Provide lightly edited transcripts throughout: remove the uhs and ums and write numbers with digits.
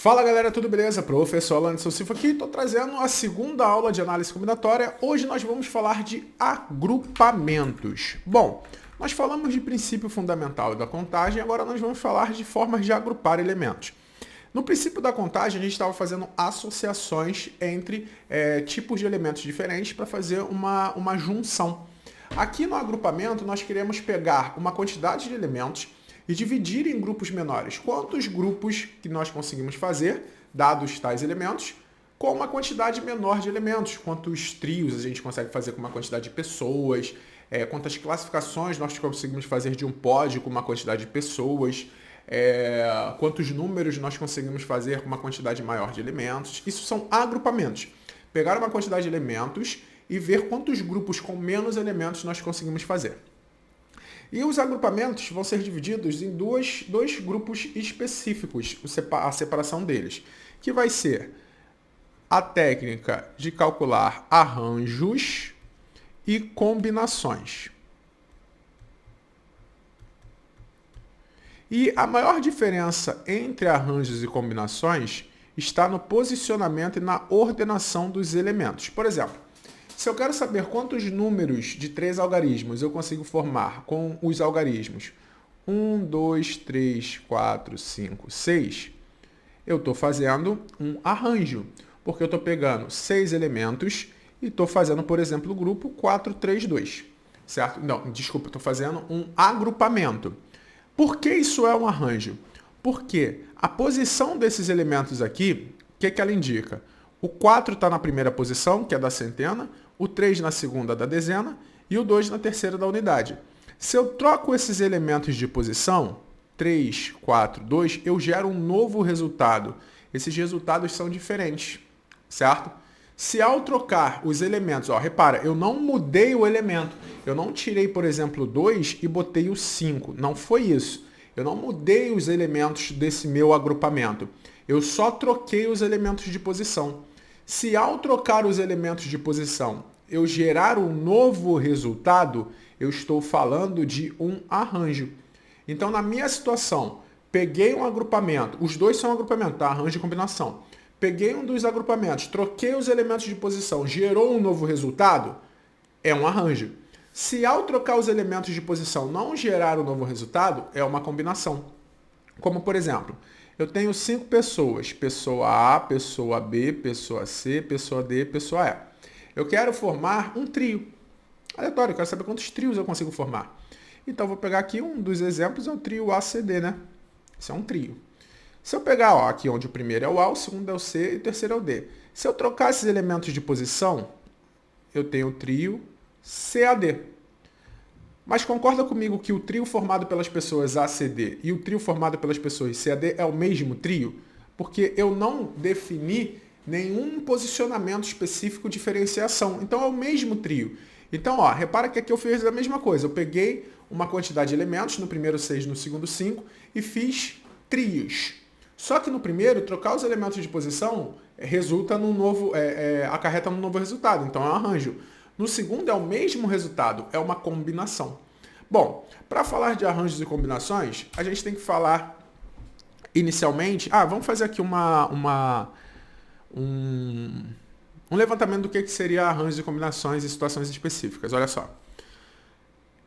Fala galera, tudo beleza? Professor Anderson Silva aqui, estou trazendo a segunda aula de análise combinatória. Hoje nós vamos falar de agrupamentos. Bom, nós falamos de princípio fundamental da contagem, agora nós vamos falar de formas de agrupar elementos. No princípio da contagem, a gente estava fazendo associações entre tipos de elementos diferentes para fazer uma junção. Aqui no agrupamento, nós queremos pegar uma quantidade de elementos e dividir em grupos menores. Quantos grupos que nós conseguimos fazer, dados tais elementos, com uma quantidade menor de elementos? Quantos trios a gente consegue fazer com uma quantidade de pessoas? Quantas classificações nós conseguimos fazer de um pod com uma quantidade de pessoas? Quantos números nós conseguimos fazer com uma quantidade maior de elementos? Isso são agrupamentos. Pegar uma quantidade de elementos e ver quantos grupos com menos elementos nós conseguimos fazer. E os agrupamentos vão ser divididos em dois grupos específicos, a separação deles, que vai ser a técnica de calcular arranjos e combinações. E a maior diferença entre arranjos e combinações está no posicionamento e na ordenação dos elementos. Por exemplo, se eu quero saber quantos números de 3 algarismos eu consigo formar com os algarismos 1, 2, 3, 4, 5, 6, eu estou fazendo um arranjo, porque eu estou pegando 6 elementos e estou fazendo, por exemplo, o grupo 4, 3, 2, certo? Não, desculpa, estou fazendo um agrupamento. Por que isso é um arranjo? Porque a posição desses elementos aqui, o que ela indica? O 4 está na primeira posição, que é da centena, o 3 na segunda da dezena e o 2 na terceira da unidade. Se eu troco esses elementos de posição, 3, 4, 2, eu gero um novo resultado. Esses resultados são diferentes, certo? Se ao trocar os elementos, repara, eu não mudei o elemento. Eu não tirei, por exemplo, o 2 e botei o 5. Não foi isso. Eu não mudei os elementos desse meu agrupamento. Eu só troquei os elementos de posição. Se ao trocar os elementos de posição eu gerar um novo resultado, eu estou falando de um arranjo. Então, na minha situação, peguei um agrupamento, os dois são agrupamento, tá? Arranjo e combinação. Peguei um dos agrupamentos, troquei os elementos de posição, gerou um novo resultado, é um arranjo. Se ao trocar os elementos de posição não gerar um novo resultado, é uma combinação. Como, por exemplo, eu tenho 5 pessoas, pessoa A, pessoa B, pessoa C, pessoa D, pessoa E. Eu quero formar um trio. Aleatório, eu quero saber quantos trios eu consigo formar. Então, vou pegar aqui um dos exemplos, é o trio ACD, né? Isso é um trio. Se eu pegar aqui onde o primeiro é o A, o segundo é o C e o terceiro é o D. Se eu trocar esses elementos de posição, eu tenho o trio CAD. Mas concorda comigo que o trio formado pelas pessoas ACD e o trio formado pelas pessoas CAD é o mesmo trio? Porque eu não defini nenhum posicionamento específico de diferenciação. Então é o mesmo trio. Então, repara que aqui eu fiz a mesma coisa. Eu peguei uma quantidade de elementos, no primeiro 6, no segundo 5, e fiz trios. Só que no primeiro, trocar os elementos de posição resulta num novo, acarreta num novo resultado. Então é um arranjo. No segundo é o mesmo resultado, é uma combinação. Bom, para falar de arranjos e combinações, a gente tem que falar inicialmente... vamos fazer aqui um levantamento do que seria arranjos e combinações em situações específicas. Olha só.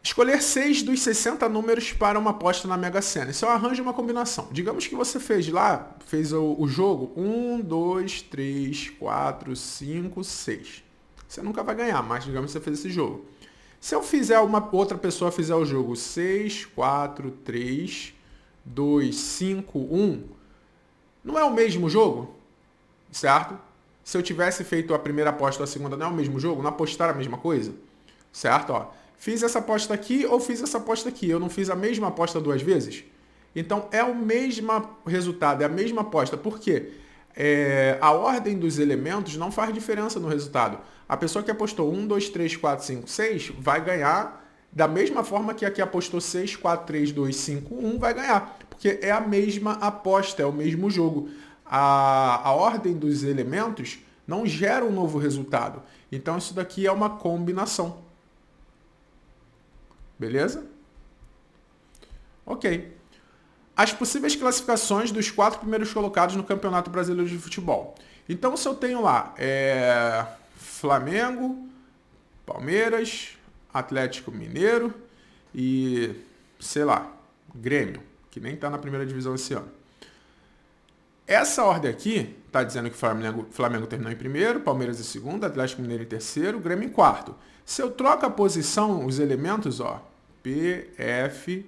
Escolher 6 dos 60 números para uma aposta na Mega Sena. Isso é um arranjo e uma combinação. Digamos que você fez o jogo 1, 2, 3, 4, 5, 6. Você nunca vai ganhar, mas digamos que você fez esse jogo. Se eu fizer outra pessoa fizer o jogo 6, 4, 3, 2, 5, 1, não é o mesmo jogo? Certo? Se eu tivesse feito a primeira aposta ou a segunda, não é o mesmo jogo? Não apostaram a mesma coisa? Certo? Fiz essa aposta aqui ou fiz essa aposta aqui. Eu não fiz a mesma aposta 2 vezes? Então, é o mesmo resultado, é a mesma aposta. Por quê? A ordem dos elementos não faz diferença no resultado. A pessoa que apostou 1, 2, 3, 4, 5, 6 vai ganhar da mesma forma que a que apostou 6, 4, 3, 2, 5, 1 vai ganhar. Porque é a mesma aposta, é o mesmo jogo. A ordem dos elementos não gera um novo resultado. Então, isso daqui é uma combinação. Beleza? Ok. as possíveis classificações dos 4 primeiros colocados no Campeonato Brasileiro de Futebol. Então, se eu tenho lá Flamengo, Palmeiras, Atlético Mineiro e, sei lá, Grêmio, que nem está na primeira divisão esse ano. Essa ordem aqui está dizendo que Flamengo terminou em primeiro, Palmeiras em segundo, Atlético Mineiro em terceiro, Grêmio em quarto. Se eu troco a posição, os elementos, ó, P, F...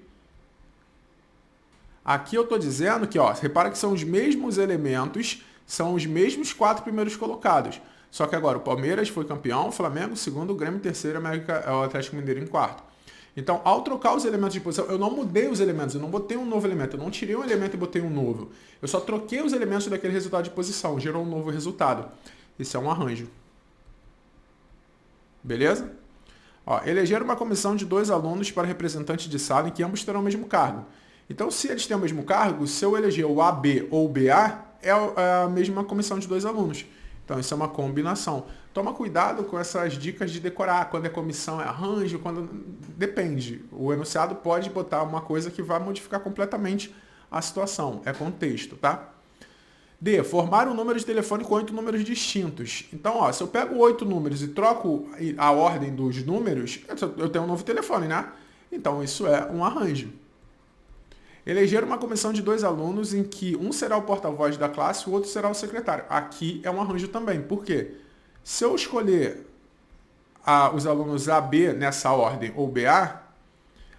Aqui eu estou dizendo que, ó, repara que são os mesmos elementos, são os mesmos 4 primeiros colocados. Só que agora o Palmeiras foi campeão, o Flamengo segundo, o Grêmio terceiro, o Atlético Mineiro em quarto. Então, ao trocar os elementos de posição, eu não mudei os elementos, eu não botei um novo elemento, eu não tirei um elemento e botei um novo. Eu só troquei os elementos daquele resultado de posição, gerou um novo resultado. Isso é um arranjo. Beleza? Ó, eleger uma comissão de 2 alunos para representante de sala em que ambos terão o mesmo cargo. Então, se eles têm o mesmo cargo, se eu eleger o AB ou o BA, é a mesma comissão de 2 alunos. Então, isso é uma combinação. Toma cuidado com essas dicas de decorar, quando é comissão é arranjo, quando... Depende. O enunciado pode botar uma coisa que vai modificar completamente a situação. É contexto, tá? D. Formar um número de telefone com 8 números distintos. Então, ó, se eu pego 8 números e troco a ordem dos números, eu tenho um novo telefone, né? Então, isso é um arranjo. Eleger uma comissão de 2 alunos em que um será o porta-voz da classe e o outro será o secretário. Aqui é um arranjo também. Por quê? Se eu escolher os alunos AB nessa ordem ou BA,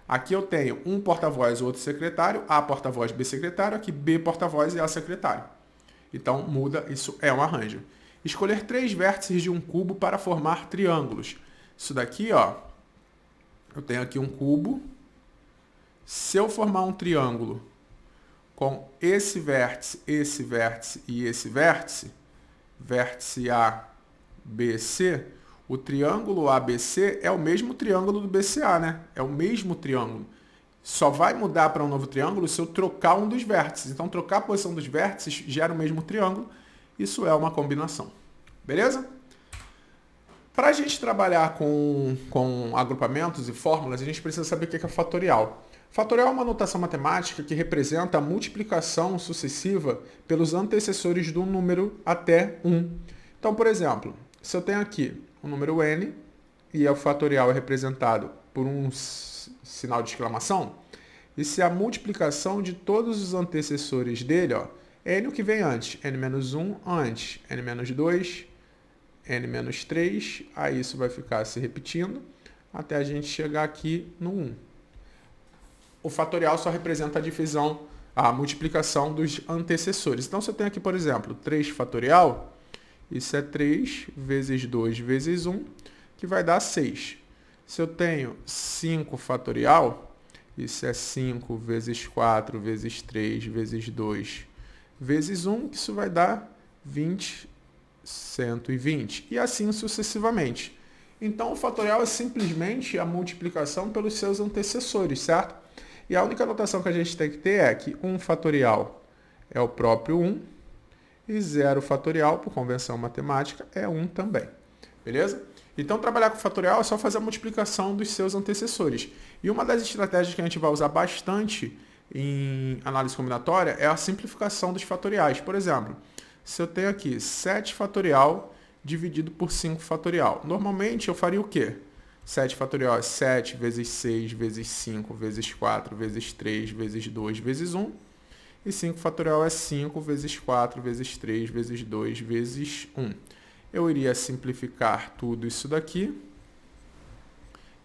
aqui eu tenho um porta-voz e outro secretário, A porta-voz, B secretário, aqui B porta-voz e A secretário. Então muda, isso é um arranjo. Escolher 3 vértices de um cubo para formar triângulos. Isso daqui, ó, eu tenho aqui um cubo. Se eu formar um triângulo com esse vértice e esse vértice, vértice A, B, C, o triângulo ABC é o mesmo triângulo do BCA, né? É o mesmo triângulo. Só vai mudar para um novo triângulo se eu trocar um dos vértices. Então, trocar a posição dos vértices gera o mesmo triângulo. Isso é uma combinação. Beleza? Para a gente trabalhar com agrupamentos e fórmulas, a gente precisa saber o que é fatorial. Fatorial é uma notação matemática que representa a multiplicação sucessiva pelos antecessores do número até 1. Então, por exemplo, se eu tenho aqui o número n e o fatorial é representado por um sinal de exclamação, e se a multiplicação de todos os antecessores dele, ó, n o que vem antes, n-1 antes, n-2, n-3, aí isso vai ficar se repetindo até a gente chegar aqui no 1. O fatorial só representa a divisão, a multiplicação dos antecessores. Então, se eu tenho aqui, por exemplo, 3 fatorial, isso é 3 vezes 2 vezes 1, que vai dar 6. Se eu tenho 5 fatorial, isso é 5 vezes 4 vezes 3 vezes 2 vezes 1, que isso vai dar 20, 120. E assim sucessivamente. Então, o fatorial é simplesmente a multiplicação pelos seus antecessores, certo? E a única notação que a gente tem que ter é que 1 fatorial é o próprio 1 e 0 fatorial, por convenção matemática, é 1 também. Beleza? Então, trabalhar com fatorial é só fazer a multiplicação dos seus antecessores. E uma das estratégias que a gente vai usar bastante em análise combinatória é a simplificação dos fatoriais. Por exemplo, se eu tenho aqui 7 fatorial dividido por 5 fatorial. Normalmente, eu faria o quê? 7 fatorial é 7 vezes 6 vezes 5 vezes 4 vezes 3 vezes 2 vezes 1. E 5 fatorial é 5 vezes 4 vezes 3 vezes 2 vezes 1. Eu iria simplificar tudo isso daqui.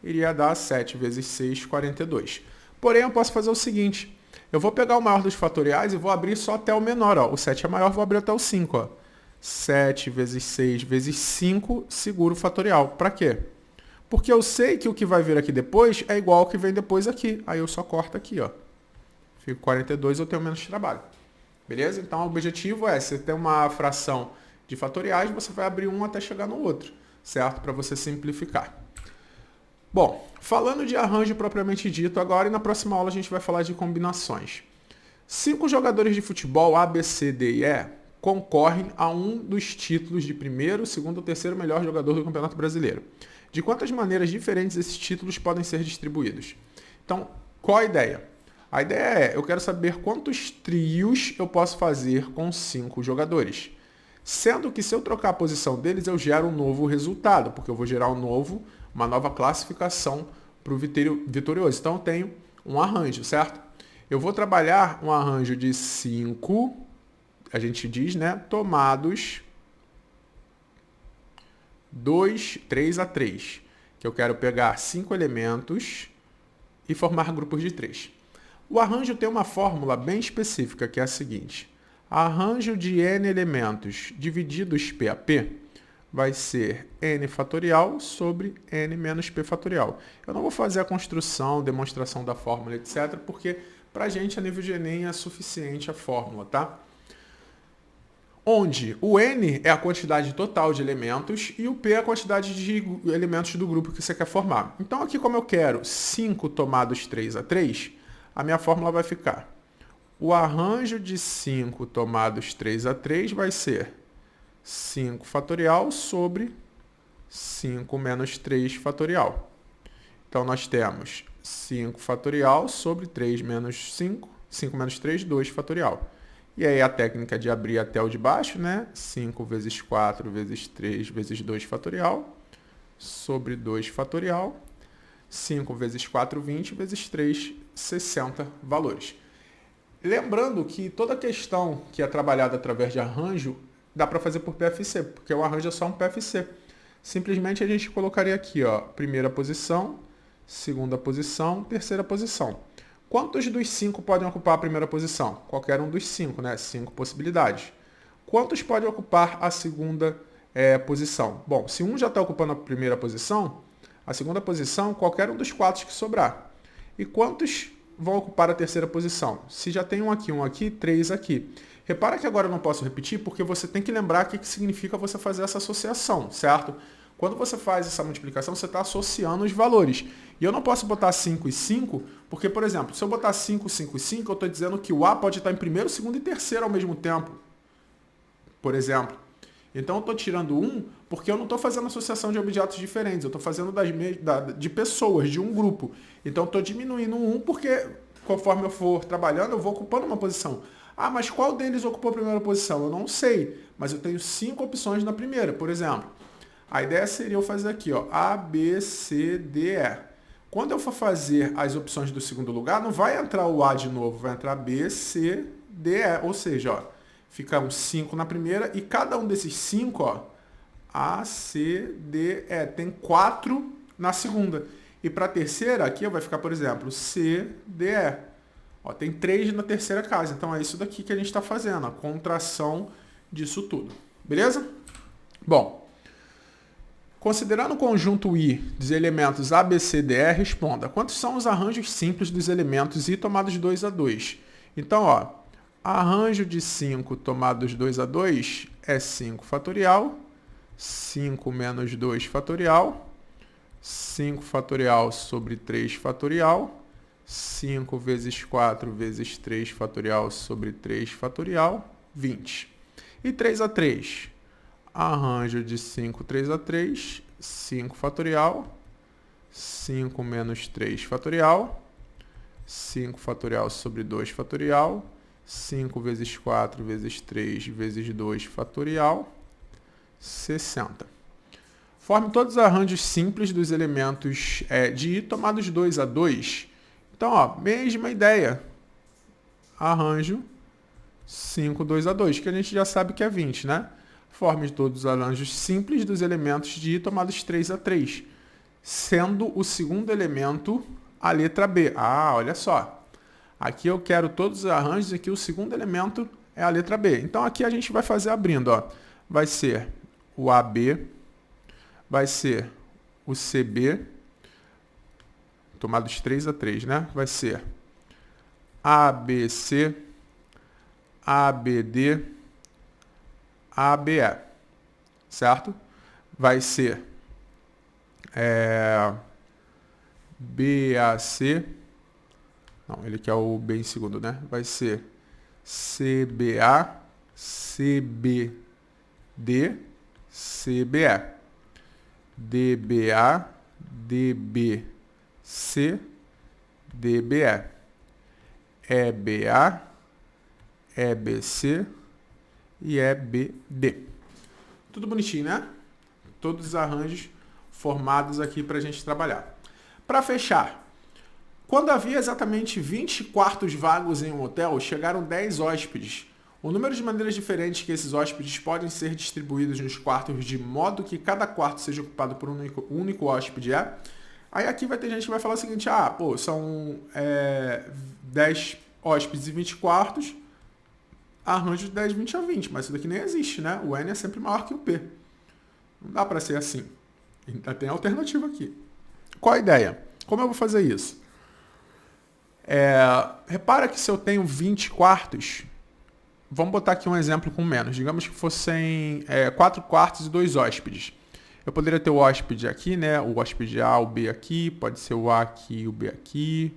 Iria dar 7 vezes 6, 42. Porém, eu posso fazer o seguinte. Eu vou pegar o maior dos fatoriais e vou abrir só até o menor. Ó. O 7 é maior, vou abrir até o 5. Ó. 7 vezes 6 vezes 5, seguro o fatorial. Para quê? Porque eu sei que o que vai vir aqui depois é igual ao que vem depois aqui. Aí eu só corto aqui, ó. Fico 42, eu tenho menos trabalho. Beleza? Então, o objetivo é, se tem uma fração de fatoriais, você vai abrir um até chegar no outro, certo? Para você simplificar. Bom, falando de arranjo propriamente dito, agora e na próxima aula a gente vai falar de combinações. 5 jogadores de futebol A, B, C, D e E concorrem a um dos títulos de primeiro, segundo ou terceiro melhor jogador do Campeonato Brasileiro. De quantas maneiras diferentes esses títulos podem ser distribuídos? Então, qual a ideia? A ideia é, eu quero saber quantos trios eu posso fazer com 5 jogadores. Sendo que se eu trocar a posição deles, eu gero um novo resultado, porque eu vou gerar uma nova classificação para o vitorioso. Então eu tenho um arranjo, certo? Eu vou trabalhar um arranjo de 5, a gente diz, né, tomados 3 a 3, que eu quero pegar 5 elementos e formar grupos de 3. O arranjo tem uma fórmula bem específica, que é a seguinte: arranjo de n elementos divididos P a P vai ser n fatorial sobre n menos p fatorial. Eu não vou fazer a construção, demonstração da fórmula, etc., porque para a gente a nível de Enem é suficiente a fórmula, tá? Onde o n é a quantidade total de elementos e o p é a quantidade de elementos do grupo que você quer formar. Então aqui, como eu quero 5 tomados 3 a 3, a minha fórmula vai ficar: o arranjo de 5 tomados 3 a 3 vai ser 5 fatorial sobre 5 menos 3 fatorial. Então nós temos 5 fatorial sobre 3 menos 5, 5 menos 3, 2 fatorial. E aí a técnica de abrir até o de baixo, né? 5 vezes 4 vezes 3 vezes 2 fatorial sobre 2 fatorial. 5 vezes 4, 20, vezes 3, 60 valores. Lembrando que toda questão que é trabalhada através de arranjo dá para fazer por PFC, porque o arranjo é só um PFC. Simplesmente a gente colocaria aqui, ó, primeira posição, segunda posição, terceira posição. Quantos dos 5 podem ocupar a primeira posição? Qualquer um dos 5, né? 5 possibilidades. Quantos podem ocupar a segunda posição? Bom, se um já está ocupando a primeira posição, a segunda posição, qualquer um dos 4 que sobrar. E quantos vão ocupar a terceira posição? Se já tem um aqui, 3 aqui. Repara que agora eu não posso repetir, porque você tem que lembrar o que significa você fazer essa associação, certo? Quando você faz essa multiplicação, você está associando os valores. E eu não posso botar 5 e 5, porque, por exemplo, se eu botar 5, 5 e 5, eu estou dizendo que o A pode estar em primeiro, segundo e terceiro ao mesmo tempo. Por exemplo. Então eu estou tirando 1 porque eu não estou fazendo associação de objetos diferentes, eu estou fazendo de pessoas, de um grupo. Então eu estou diminuindo 1 porque conforme eu for trabalhando, eu vou ocupando uma posição. Ah, mas qual deles ocupou a primeira posição? Eu não sei, mas eu tenho 5 opções na primeira, por exemplo. A ideia seria eu fazer aqui, ó, A, B, C, D, E. Quando eu for fazer as opções do segundo lugar, não vai entrar o A de novo, vai entrar B, C, D, E. Ou seja, ó, fica um 5 na primeira e cada um desses 5, ó, A, C, D, E, tem 4 na segunda. E para a terceira, aqui vai ficar, por exemplo, C, D, E. Ó, tem 3 na terceira casa. Então é isso daqui que a gente está fazendo, a contração disso tudo. Beleza? Bom, considerando o conjunto I dos elementos A, B, C, D, E, responda: quantos são os arranjos simples dos elementos I tomados 2 a 2? Então, ó, arranjo de 5 tomados 2 a 2 é 5 fatorial, 5 menos 2 fatorial, 5 fatorial sobre 3 fatorial, 5 vezes 4 vezes 3 fatorial sobre 3 fatorial, 20. E 3 a 3? Arranjo de 5, 3 a 3, 5 fatorial, 5 menos 3 fatorial, 5 fatorial sobre 2 fatorial, 5 vezes 4 vezes 3 vezes 2 fatorial, 60. Forme todos os arranjos simples dos elementos de I tomados 2 a 2. Então, ó, mesma ideia. Arranjo 5, 2 a 2, que a gente já sabe que é 20, né? Forme todos os arranjos simples dos elementos de I tomados 3 a 3, sendo o segundo elemento a letra B. Ah, olha só. Aqui eu quero todos os arranjos e aqui o segundo elemento é a letra B. Então aqui a gente vai fazer abrindo, ó. Vai ser o AB, vai ser o CB, tomados 3 a 3, né? Vai ser ABC, ABD, ABE, certo? Vai ser BAC, não, ele quer o B em segundo, né? Vai ser CBA, CBD, CBE, DBA, DBC, DBE, EBA, EBC e EBD. Tudo bonitinho, né? Todos os arranjos formados aqui para a gente trabalhar. Para fechar, quando havia exatamente 20 quartos vagos em um hotel, chegaram 10 hóspedes. O número de maneiras diferentes que esses hóspedes podem ser distribuídos nos quartos de modo que cada quarto seja ocupado por um único hóspede é... Aí aqui vai ter gente que vai falar o seguinte, são 10 hóspedes e 20 quartos, arranjo de 10, 20 a 20, mas isso daqui nem existe, né? O N é sempre maior que o P. Não dá para ser assim. Ainda tem alternativa aqui. Qual a ideia? Como eu vou fazer isso? Repara que se eu tenho 20 quartos, vamos botar aqui um exemplo com menos. Digamos que fossem 4 quartos e 2 hóspedes. Eu poderia ter o hóspede aqui, né? O hóspede A, o B aqui, pode ser o A aqui e o B aqui,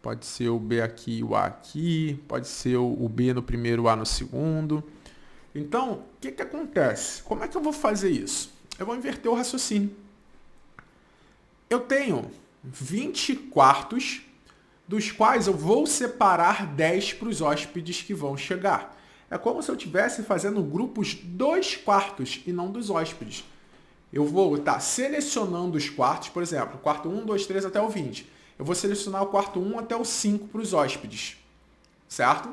pode ser o B aqui e o A aqui, pode ser o B no primeiro, o A no segundo. Então, o que acontece? Como é que eu vou fazer isso? Eu vou inverter o raciocínio. Eu tenho 20 quartos, dos quais eu vou separar 10 para os hóspedes que vão chegar. É como se eu estivesse fazendo grupos dos quartos e não dos hóspedes. Eu vou estar selecionando os quartos, por exemplo, quarto 1, 2, 3 até o 20. Eu vou selecionar o quarto 1 até o 5 para os hóspedes, certo?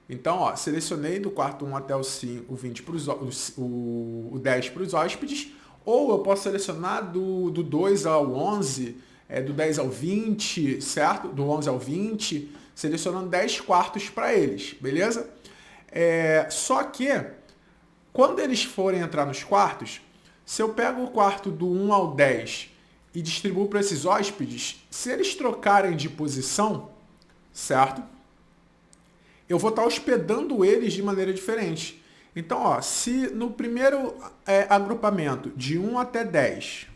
Então, selecionei do quarto 1 até o 5, o 20 para o 10 para os hóspedes, ou eu posso selecionar do 2 ao 11, do 10 ao 20, certo? Do 11 ao 20, selecionando 10 quartos para eles, beleza? Só que, quando eles forem entrar nos quartos, se eu pego o quarto do 1 ao 10 e distribuo para esses hóspedes, se eles trocarem de posição, certo? Eu vou estar hospedando eles de maneira diferente. Então, se no primeiro agrupamento, de 1 até 10,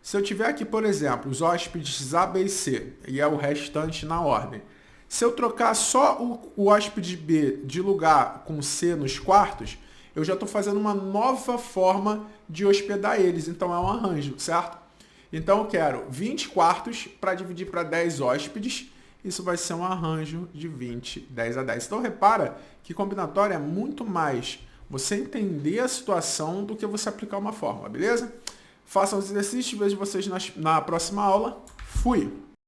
se eu tiver aqui, por exemplo, os hóspedes A, B e C, e é o restante na ordem, se eu trocar só o hóspede B de lugar com C nos quartos, eu já estou fazendo uma nova forma de hospedar eles. Então, é um arranjo, certo? Então, eu quero 20 quartos para dividir para 10 hóspedes. Isso vai ser um arranjo de 20, 10 a 10. Então, repara que combinatório é muito mais você entender a situação do que você aplicar uma fórmula, beleza? Façam os exercícios, vejo vocês na próxima aula. Fui!